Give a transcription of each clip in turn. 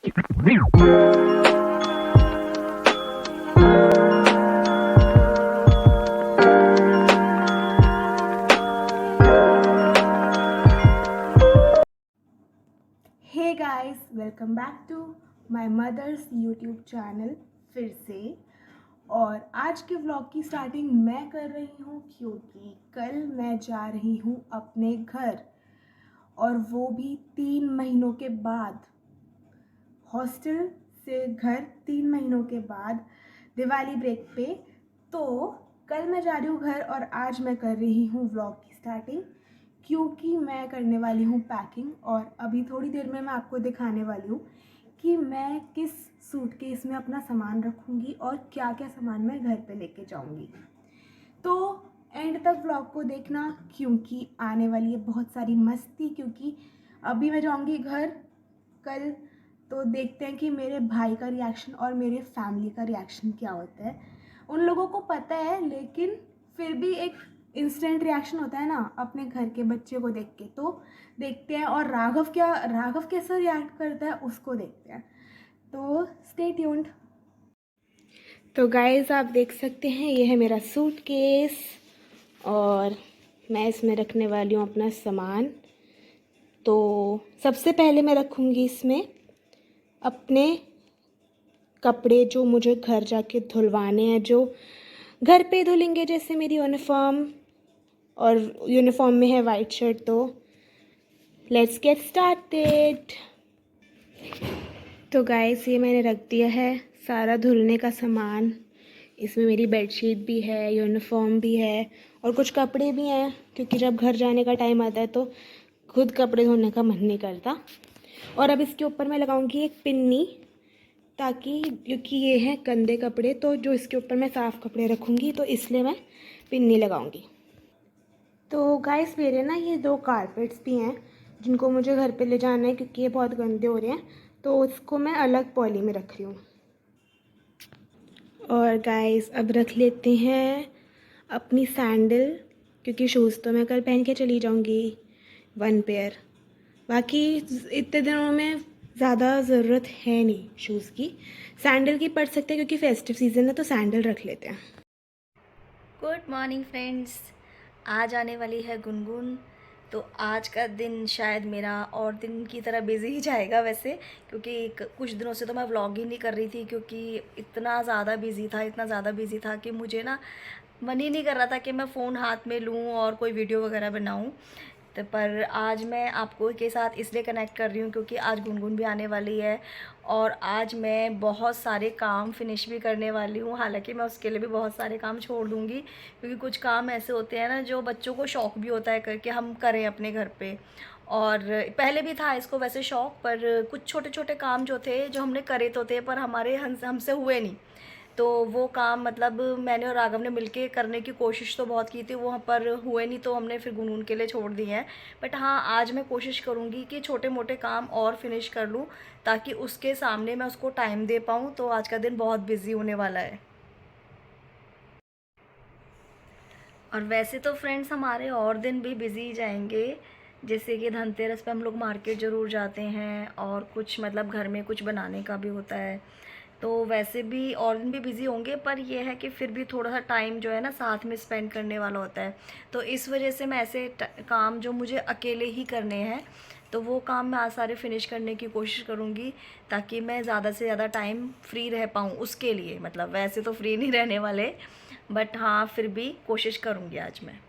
Hey guys, welcome back to my mother's YouTube channel फिर से। और आज के व्लॉग की स्टार्टिंग मैं कर रही हूँ क्योंकि कल मैं जा रही हूँ अपने घर, और वो भी 3 महीनों के बाद। हॉस्टल से घर 3 महीनों के बाद, दिवाली ब्रेक पे। तो कल मैं जा रही हूँ घर और आज मैं कर रही हूँ व्लॉग की स्टार्टिंग क्योंकि मैं करने वाली हूँ पैकिंग। और अभी थोड़ी देर में मैं आपको दिखाने वाली हूँ कि मैं किस सूटकेस में अपना सामान रखूँगी और क्या क्या सामान मैं घर पे लेके जाऊँगी। तो एंड तक व्लॉग को देखना क्योंकि आने वाली है बहुत सारी मस्ती। क्योंकि अभी मैं जाऊँगी घर कल, तो देखते हैं कि मेरे भाई का रिएक्शन और मेरे फैमिली का रिएक्शन क्या होता है। उन लोगों को पता है, लेकिन फिर भी एक इंस्टेंट रिएक्शन होता है ना अपने घर के बच्चे को देख के। तो देखते हैं, और राघव कैसा रिएक्ट करता है उसको देखते हैं। तो स्टे ट्यून्ड। तो गाइस, आप देख सकते हैं ये है मेरा सूटकेस और मैं इसमें रखने वाली हूँ अपना सामान। तो सबसे पहले मैं रखूँगी इसमें अपने कपड़े जो मुझे घर जाके धुलवाने हैं, जो घर पे धुलेंगे, जैसे मेरी यूनिफॉर्म। और यूनिफॉर्म में है वाइट शर्ट। तो लेट्स गेट स्टार्टेड। तो गाइस, ये मैंने रख दिया है सारा धुलने का सामान। इसमें मेरी बेडशीट भी है, यूनिफॉर्म भी है और कुछ कपड़े भी हैं, क्योंकि जब घर जाने का टाइम आता है तो खुद कपड़े धोने का मन नहीं करता। और अब इसके ऊपर मैं लगाऊंगी एक पिन्नी, ताकि क्योंकि ये हैं गंदे कपड़े, तो जो इसके ऊपर मैं साफ़ कपड़े रखूँगी तो इसलिए मैं पिन्नी लगाऊंगी। तो गाइस, मेरे ना ये 2 कारपेट्स भी हैं जिनको मुझे घर पे ले जाना है क्योंकि ये बहुत गंदे हो रहे हैं। तो इसको मैं अलग पॉली में रख रही हूँ। और गाइस, अब रख लेते हैं अपनी सैंडल, क्योंकि शूज़ तो मैं कल पहन के चली जाऊँगी 1 पेयर। बाकी इतने दिनों में ज़्यादा ज़रूरत है नहीं शूज़ की। सैंडल की पड़ सकते हैं क्योंकि फेस्टिव सीज़न है, तो सैंडल रख लेते हैं। Good morning friends. आज आने वाली है गुनगुन। तो आज का दिन शायद मेरा और दिन की तरह बिजी ही जाएगा वैसे, क्योंकि कुछ दिनों से तो मैं व्लॉग ही नहीं कर रही थी, क्योंकि इतना ज़्यादा बिजी था कि मुझे ना मन ही नहीं कर रहा था कि मैं फ़ोन हाथ में लूँ और कोई वीडियो वगैरह बनाऊँ। तो पर आज मैं आपको के साथ इसलिए कनेक्ट कर रही हूँ क्योंकि आज गुनगुन भी आने वाली है और आज मैं बहुत सारे काम फिनिश भी करने वाली हूँ। हालांकि मैं उसके लिए भी बहुत सारे काम छोड़ दूँगी, क्योंकि कुछ काम ऐसे होते हैं ना जो बच्चों को शौक़ भी होता है करके हम करें अपने घर पे। और पहले भी था इसको वैसे शौक़, पर कुछ छोटे छोटे काम जो थे जो हमने करे तो थे पर हमारे हमसे हुए नहीं। तो वो काम मतलब मैंने और राघव ने मिलके करने की कोशिश तो बहुत की थी, वहाँ पर हुए नहीं, तो हमने फिर गुनगुन के लिए छोड़ दिए हैं। बट हाँ, आज मैं कोशिश करूँगी कि छोटे मोटे काम और फिनिश कर लूँ, ताकि उसके सामने मैं उसको टाइम दे पाऊँ। तो आज का दिन बहुत बिजी होने वाला है। और वैसे तो फ्रेंड्स हमारे और दिन भी बिजी जाएंगे, जैसे कि धनतेरस पे हम लोग मार्केट ज़रूर जाते हैं और कुछ मतलब घर में कुछ बनाने का भी होता है। तो वैसे भी और दिन भी बिज़ी होंगे, पर यह है कि फिर भी थोड़ा सा टाइम जो है ना साथ में स्पेंड करने वाला होता है। तो इस वजह से मैं ऐसे काम जो मुझे अकेले ही करने हैं, तो वो काम मैं आज सारे फिनिश करने की कोशिश करूँगी, ताकि मैं ज़्यादा से ज़्यादा टाइम फ्री रह पाऊँ उसके लिए। मतलब वैसे तो फ्री नहीं रहने वाले, बट हाँ फिर भी कोशिश करूँगी आज मैं।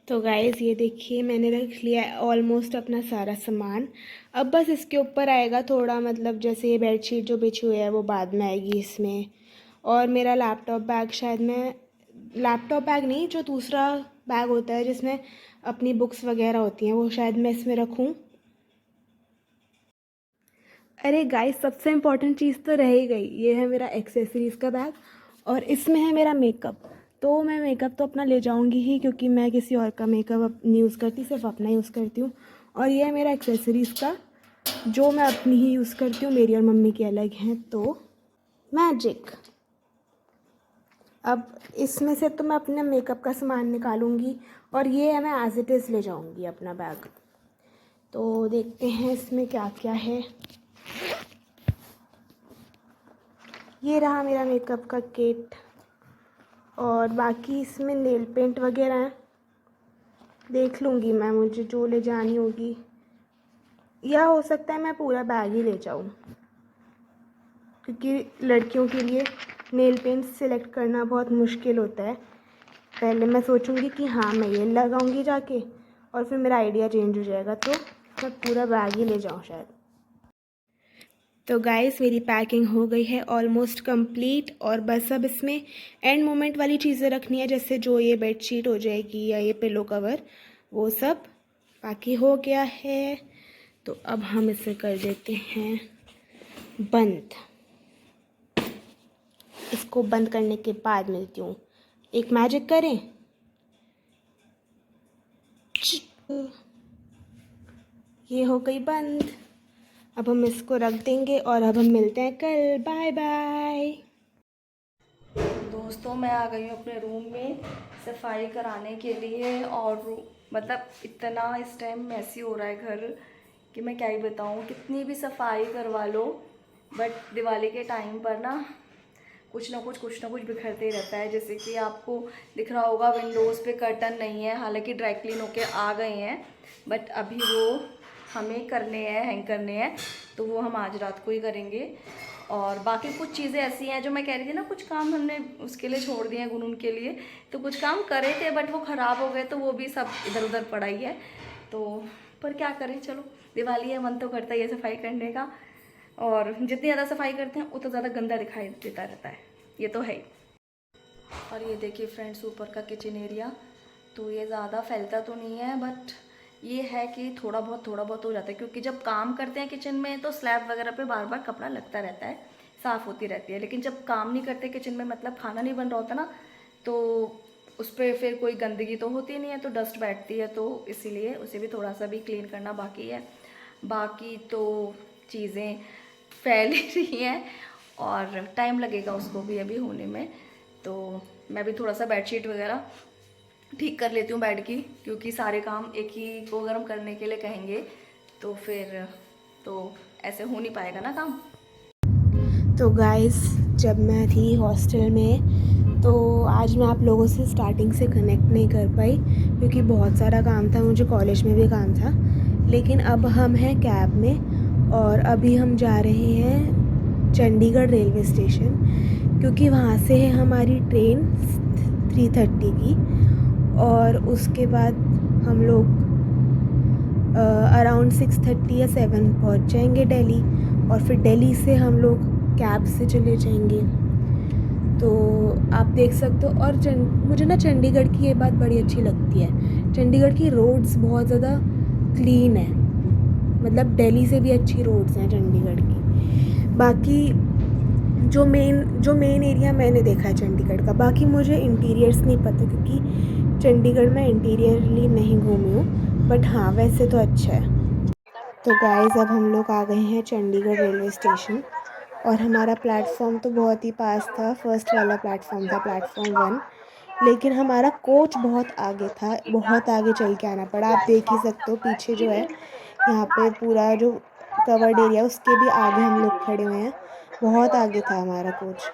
तो गाइज़, ये देखिए मैंने रख लिया है ऑलमोस्ट अपना सारा सामान। अब बस इसके ऊपर आएगा थोड़ा, मतलब जैसे ये बेडशीट जो बिछी हुई है वो बाद में आएगी इसमें। और मेरा लैपटॉप बैग, शायद मैं लैपटॉप बैग नहीं, जो दूसरा बैग होता है जिसमें अपनी बुक्स वगैरह होती हैं, वो शायद मैं इसमें रखूँ। अरे गाइस, सबसे इम्पॉर्टेंट चीज़ तो रह ही गई, ये है मेरा एक्सेसरीज़ का बैग और इसमें है मेरा मेकअप। तो मैं मेकअप तो अपना ले जाऊंगी ही, क्योंकि मैं किसी और का मेकअप नहीं यूज़ करती, सिर्फ अपना यूज़ करती हूँ। और ये है मेरा एक्सेसरीज़ का, जो मैं अपनी ही यूज़ करती हूँ, मेरी और मम्मी की अलग हैं। तो मैजिक। अब इसमें से तो मैं अपने मेकअप का सामान निकालूंगी और ये है मैं एज इट इज़ ले जाऊंगी अपना बैग। तो देखते हैं इसमें क्या क्या है। ये रहा मेरा मेकअप का किट, और बाकी इसमें नेल पेंट वगैरह है, देख लूँगी मैं, मुझे जो ले जानी होगी, या हो सकता है मैं पूरा बैग ही ले जाऊँ, क्योंकि लड़कियों के लिए नेल पेंट सिलेक्ट करना बहुत मुश्किल होता है। पहले मैं सोचूंगी कि हाँ मैं ये लगाऊंगी जाके, और फिर मेरा आइडिया चेंज हो जाएगा, तो मैं पूरा बैग ही ले जाऊँ शायद। तो गाइस मेरी पैकिंग हो गई है ऑलमोस्ट कंप्लीट, और बस अब इसमें एंड मोमेंट वाली चीज़ें रखनी है, जैसे जो ये बेडशीट हो जाएगी या ये पिलो कवर, वो सब बाकी हो गया है। तो अब हम इसे कर देते हैं बंद। इसको बंद करने के बाद मिलती हूँ, एक मैजिक करें। ये हो गई बंद। अब हम इसको रख देंगे और अब हम मिलते हैं कल। Bye bye. दोस्तों मैं आ गई हूँ अपने रूम में सफाई कराने के लिए, और मतलब इतना इस टाइम मैसी हो रहा है घर कि मैं क्या ही बताऊँ। कितनी भी सफाई करवा लो, बट दिवाली के टाइम पर ना कुछ ना कुछ बिखरते ही रहता है। जैसे कि आपको दिख रहा होगा विंडोज़ पे कर्टन नहीं है, हालांकि ड्राई क्लीन होके आ गए हैं, बट अभी वो हमें करने हैं, हैंग करने हैं, तो वो हम आज रात को ही करेंगे। और बाकी कुछ चीज़ें ऐसी हैं जो मैं कह रही थी ना, कुछ काम हमने उसके लिए छोड़ दिए हैं गुनून के लिए, तो कुछ काम करे थे बट वो ख़राब हो गए, तो वो भी सब इधर उधर पड़ा ही है। तो पर क्या करें, चलो दिवाली है, मन तो करता ही है सफाई करने का, और जितनी ज़्यादा सफाई करते हैं उतना ज़्यादा गंदा दिखाई देता रहता है, ये तो है ही। और ये देखिए फ्रेंड्स, ऊपर का किचन एरिया, तो ये ज़्यादा फैलता तो नहीं है, बट ये है कि थोड़ा बहुत हो जाता है, क्योंकि जब काम करते हैं किचन में तो स्लैब वगैरह पे बार बार कपड़ा लगता रहता है, साफ़ होती रहती है। लेकिन जब काम नहीं करते किचन में, मतलब खाना नहीं बन रहा होता ना, तो उस पर फिर कोई गंदगी तो होती नहीं है, तो डस्ट बैठती है, तो इसीलिए उसे भी थोड़ा सा भी क्लीन करना बाकी है। बाकी तो चीज़ें फैल ही रही हैं और टाइम लगेगा उसको भी अभी होने में। तो मैं भी थोड़ा सा बेडशीट वगैरह ठीक कर लेती हूँ बेड की, क्योंकि सारे काम एक ही को गर्म करने के लिए कहेंगे तो फिर तो ऐसे हो नहीं पाएगा ना काम। तो गाइस जब मैं थी हॉस्टल में, तो आज मैं आप लोगों से स्टार्टिंग से कनेक्ट नहीं कर पाई, क्योंकि बहुत सारा काम था, मुझे कॉलेज में भी काम था। लेकिन अब हम हैं कैब में, और अभी हम जा रहे हैं चंडीगढ़ रेलवे स्टेशन, क्योंकि वहाँ से है हमारी ट्रेन 3:30 की, और उसके बाद हम लोग अराउंड 6:30 या 7 पहुँच जाएंगे दिल्ली, और फिर दिल्ली से हम लोग कैब से चले जाएंगे। तो आप देख सकते हो। और मुझे ना चंडीगढ़ की ये बात बड़ी अच्छी लगती है, चंडीगढ़ की रोड्स बहुत ज़्यादा क्लीन है, मतलब दिल्ली से भी अच्छी रोड्स हैं चंडीगढ़ की। बाकी जो मेन एरिया मैंने देखा है चंडीगढ़ का, बाकी मुझे इंटीरियर्स नहीं पता, क्योंकि चंडीगढ़ में इंटीरियरली नहीं घूमी हूँ, बट हाँ वैसे तो अच्छा है। तो गाइस अब हम लोग आ गए हैं चंडीगढ़ रेलवे स्टेशन, और हमारा प्लेटफॉर्म तो बहुत ही पास था, फर्स्ट वाला प्लेटफॉर्म था, प्लेटफॉर्म 1। लेकिन हमारा कोच बहुत आगे था, बहुत आगे चल के आना पड़ा। आप देख ही सकते हो पीछे जो है, यहाँ पे पूरा जो कवर्ड एरिया उसके भी आगे हम लोग खड़े हुए हैं, बहुत आगे था हमारा कोच।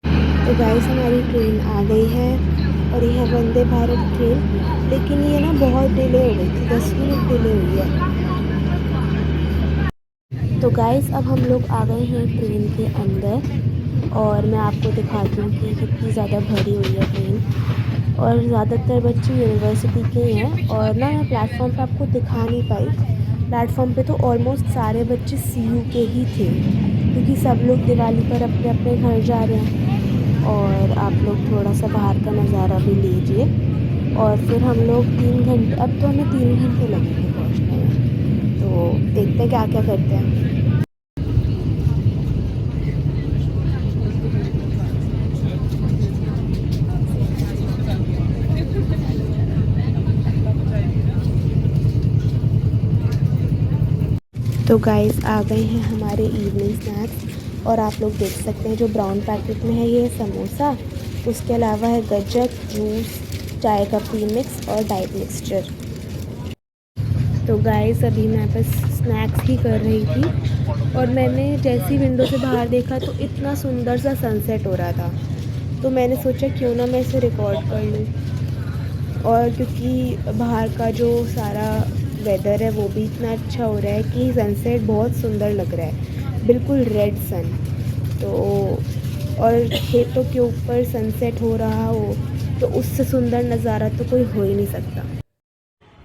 तो गाइस हमारी ट्रेन आ गई है, और ये है वंदे भारत ट्रेन, लेकिन ये ना बहुत डिले हो गई थी, 10 मिनट डिले हुई है। तो गाइस अब हम लोग आ गए हैं ट्रेन के अंदर, और मैं आपको दिखाती हूँ कि कितनी ज़्यादा भरी हुई है ट्रेन, और ज़्यादातर बच्चे यूनिवर्सिटी के ही हैं। और ना मैं प्लेटफॉर्म पे आपको दिखा नहीं पाई, प्लेटफॉर्म पे तो ऑलमोस्ट सारे बच्चे CU के ही थे, क्योंकि सब लोग दिवाली पर अपने अपने घर जा रहे हैं। और आप लोग थोड़ा सा बाहर का नज़ारा भी लीजिए। और फिर हम लोग 3 घंटे, अब तो हमें 3 घंटे लगेंगे पहुँचने में, तो देखते हैं क्या क्या करते हैं। तो गाइस आ गए हैं हमारे इवनिंग स्नैक्स, और आप लोग देख सकते हैं जो ब्राउन पैकेट में है ये समोसा, उसके अलावा है गज्जक, जूस, चाय का प्री मिक्स और डाइट मिक्सचर। तो गाइस अभी मैं बस स्नैक्स ही कर रही थी और मैंने जैसी विंडो से बाहर देखा तो इतना सुंदर सा सनसेट हो रहा था, तो मैंने सोचा क्यों ना मैं इसे रिकॉर्ड कर लूँ। और क्योंकि बाहर का जो सारा वेदर है वो भी इतना अच्छा हो रहा है कि सनसेट बहुत सुंदर लग रहा है, बिल्कुल रेड सन। तो और खेतों के ऊपर सनसेट हो रहा हो तो उससे सुंदर नज़ारा तो कोई हो ही नहीं सकता।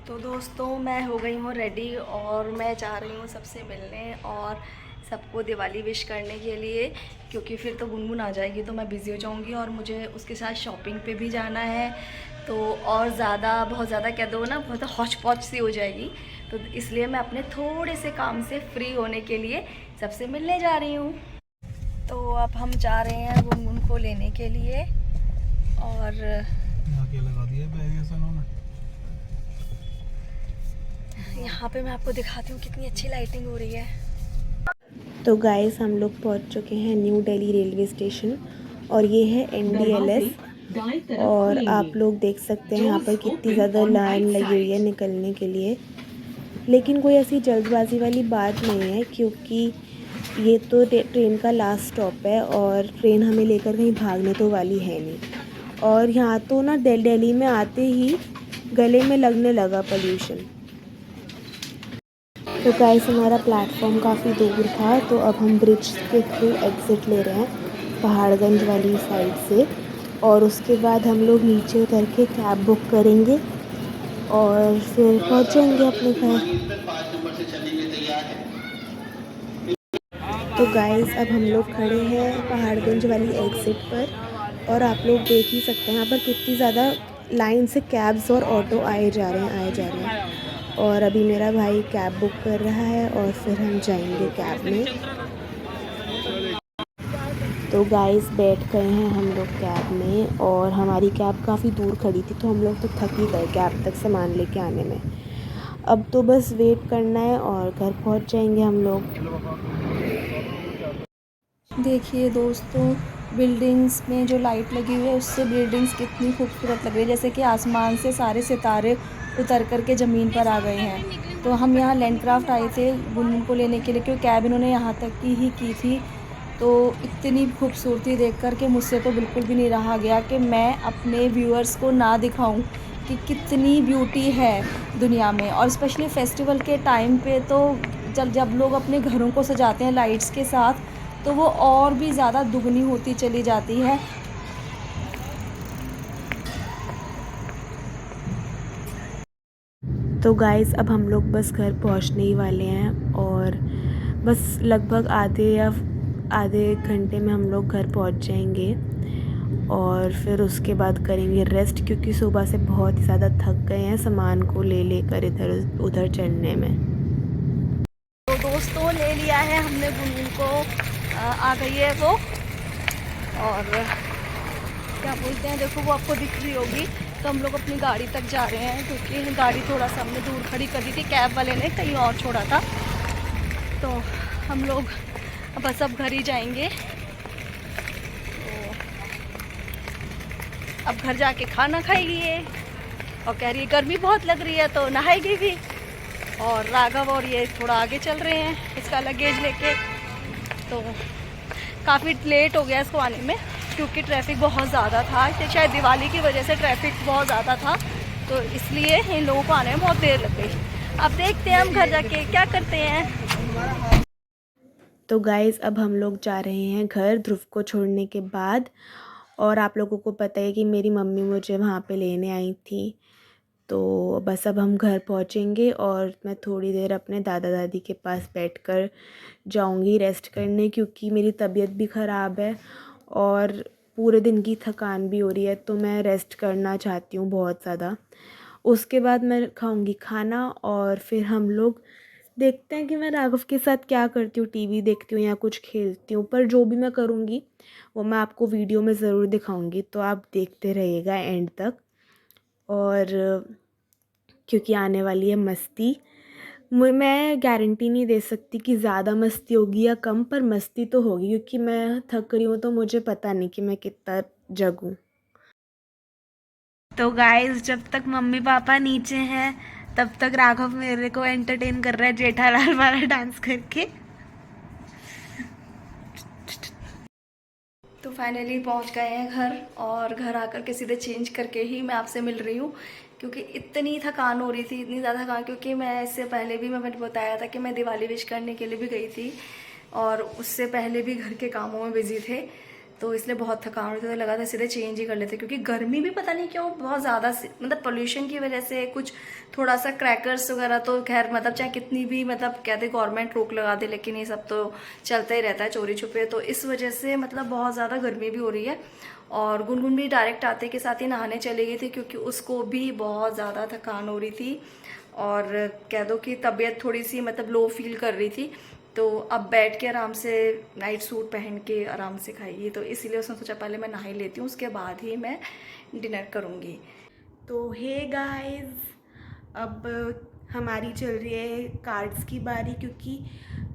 तो दोस्तों मैं हो गई हूँ रेडी और मैं जा रही हूँ सबसे मिलने और सबको दिवाली विश करने के लिए, क्योंकि फिर तो गुनगुन आ जाएगी तो मैं बिज़ी हो जाऊँगी और मुझे उसके साथ शॉपिंग पे भी जाना है। तो और ज़्यादा बहुत ज़्यादा कह दो ना, बहुत हौच पौच सी हो जाएगी। तो इसलिए मैं अपने थोड़े से काम से फ्री होने के लिए सबसे मिलने जा रही हूँ। तो अब हम जा रहे हैं गुनगुन को लेने के लिए और लगा दिया यहाँ पे मैं आपको दिखाती हूँ कितनी अच्छी लाइटिंग हो रही है। तो गाइस हम लोग पहुंच चुके हैं न्यू दिल्ली रेलवे स्टेशन और ये है NDLS। और आप लोग देख सकते हैं यहाँ पर कितनी ज़्यादा लाइन लगी हुई है निकलने के लिए, लेकिन कोई ऐसी जल्दबाजी वाली बात नहीं है क्योंकि ये तो ट्रेन का लास्ट स्टॉप है और ट्रेन हमें लेकर कहीं भागने तो वाली है नहीं। और यहाँ तो ना दिल्ली में आते ही गले में लगने लगा पोल्यूशन। तो गाइस हमारा प्लेटफॉर्म काफ़ी दूर था, तो अब हम ब्रिज के थ्रू एग्ज़िट ले रहे हैं पहाड़गंज वाली साइड से, और उसके बाद हम लोग नीचे उतर के कैब बुक करेंगे और फिर पहुंचेंगे अपने घर। तो गाइस अब हम लोग खड़े हैं पहाड़गंज वाली एग्ज़िट पर और आप लोग देख ही सकते हैं यहाँ पर कितनी ज़्यादा लाइन से कैब्स और ऑटो आए जा रहे हैं। और अभी मेरा भाई कैब बुक कर रहा है और फिर हम जाएंगे कैब में। तो गाइस बैठ गए हैं हम लोग कैब में और हमारी कैब काफ़ी दूर खड़ी थी तो हम लोग तो थक ही गए कैब तक सामान लेके आने में। अब तो बस वेट करना है और घर पहुंच जाएंगे हम लोग। देखिए दोस्तों, बिल्डिंग्स में जो लाइट लगी हुई है उससे बिल्डिंग्स कितनी खूबसूरत लग रही है, जैसे कि आसमान से सारे सितारे उतर कर के ज़मीन पर आ गए हैं। तो हम यहाँ लैंडक्राफ्ट आए थे गुनगुन को लेने के लिए, क्योंकि कैब इन्होंने यहाँ तक की थी। तो इतनी खूबसूरती देख कर के मुझसे तो बिल्कुल भी नहीं रहा गया कि मैं अपने व्यूअर्स को ना दिखाऊं कि कितनी ब्यूटी है दुनिया में। और स्पेशली फेस्टिवल के टाइम पे तो जब लोग अपने घरों को सजाते हैं लाइट्स के साथ, तो वो और भी ज़्यादा दुगनी होती चली जाती है। तो गाइस अब हम लोग बस घर पहुंचने ही वाले हैं और बस लगभग आधे एक घंटे में हम लोग घर पहुंच जाएंगे और फिर उसके बाद करेंगे रेस्ट, क्योंकि सुबह से बहुत ही ज़्यादा थक गए हैं सामान को ले लेकर इधर उधर चलने में। तो दोस्तों ले लिया है हमने गुनगुन को, आ गई है वो, और क्या बोलते हैं, देखो वो आपको दिख रही होगी। तो हम लोग अपनी गाड़ी तक जा रहे हैं क्योंकि गाड़ी थोड़ा सा हमने दूर खड़ी कर दी थी, कैब वाले ने कहीं और छोड़ा था। तो हम लोग बस अब घर ही जाएंगे। तो अब घर जाके खाना खाएगी ये और कह रही है गर्मी बहुत लग रही है तो नहाएगी भी। और राघव और ये थोड़ा आगे चल रहे हैं इसका लगेज लेके। तो काफ़ी लेट हो गया इसको आने में क्योंकि ट्रैफिक बहुत ज़्यादा था, शायद दिवाली की वजह से ट्रैफिक बहुत ज़्यादा था, तो इसलिए इन लोगों को आने में बहुत देर लग गई। अब देखते हैं हम घर जाके क्या करते हैं। तो गाइस अब हम लोग जा रहे हैं घर ध्रुव को छोड़ने के बाद। और आप लोगों को पता है कि मेरी मम्मी मुझे वहाँ पे लेने आई थी। तो बस अब हम घर पहुँचेंगे और मैं थोड़ी देर अपने दादा दादी के पास बैठकर जाऊँगी रेस्ट करने, क्योंकि मेरी तबीयत भी ख़राब है और पूरे दिन की थकान भी हो रही है, तो मैं रेस्ट करना चाहती हूँ बहुत ज़्यादा। उसके बाद मैं खाऊँगी खाना और फिर हम लोग देखते हैं कि मैं राघव के साथ क्या करती हूँ, टीवी देखती हूँ या कुछ खेलती हूँ। पर जो भी मैं करूँगी वो मैं आपको वीडियो में ज़रूर दिखाऊँगी, तो आप देखते रहिएगा एंड तक। और क्योंकि आने वाली है मस्ती, मैं गारंटी नहीं दे सकती कि ज़्यादा मस्ती होगी या कम, पर मस्ती तो होगी क्योंकि मैं थक रही हूँ तो मुझे पता नहीं कि मैं कितना जगूँ। तो गाइस जब तक मम्मी पापा नीचे हैं तब तक राघव मेरे को एंटरटेन कर रहा है जेठालाल वाला डांस करके। तो फाइनली पहुंच गए हैं घर, और घर आकर के सीधे चेंज करके ही मैं आपसे मिल रही हूँ, क्योंकि इतनी थकान हो रही थी, इतनी ज़्यादा थकान, क्योंकि मैं इससे पहले भी मैंने बताया था कि मैं दिवाली विश करने के लिए भी गई थी, और उससे पहले भी घर के कामों में बिजी थे, तो इसलिए बहुत थकान हो रही थी। तो लगा था सीधे चेंज ही कर लेते, क्योंकि गर्मी भी पता नहीं क्यों बहुत ज़्यादा, मतलब पोल्यूशन की वजह से कुछ थोड़ा सा क्रैकर्स वगैरह तो खैर मतलब चाहे कितनी भी मतलब कहते गवर्नमेंट रोक लगा दे, लेकिन ये सब तो चलता ही रहता है चोरी छुपे, तो इस वजह से मतलब बहुत ज़्यादा गर्मी भी हो रही है। और गुनगुन भी डायरेक्ट आते के साथ ही नहाने चली गई थी, क्योंकि उसको भी बहुत ज़्यादा थकान हो रही थी, और कह दो कि तबीयत थोड़ी सी मतलब लो फील कर रही थी। तो अब बैठ के आराम से नाइट सूट पहन के आराम से खाएगी, तो इसीलिए उसने सोचा पहले मैं नहा ही लेती हूँ, उसके बाद ही मैं डिनर करूँगी। तो हे गाइस, अब हमारी चल रही है कार्ड्स की बारी, क्योंकि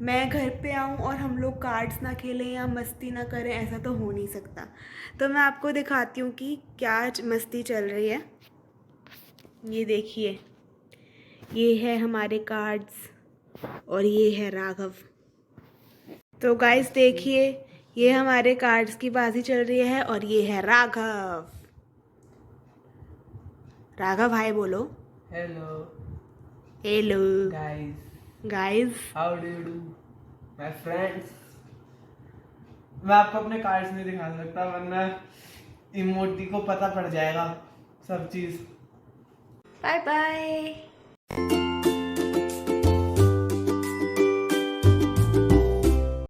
मैं घर पे आऊँ और हम लोग कार्ड्स ना खेलें या मस्ती ना करें, ऐसा तो हो नहीं सकता। तो मैं आपको दिखाती हूँ कि क्या मस्ती चल रही है। ये देखिए, ये है हमारे कार्ड्स और ये है राघव। तो गाइस देखिए, ये हमारे कार्ड्स की बाजी चल रही है और ये है राघव। राघव हाय बोलो। Hello hello guys, guys. How do you do my friends. मैं आपको अपने कार्ड्स नहीं दिखा सकता, वरना इमोटी को पता पड़ जाएगा सब चीज़। Bye bye.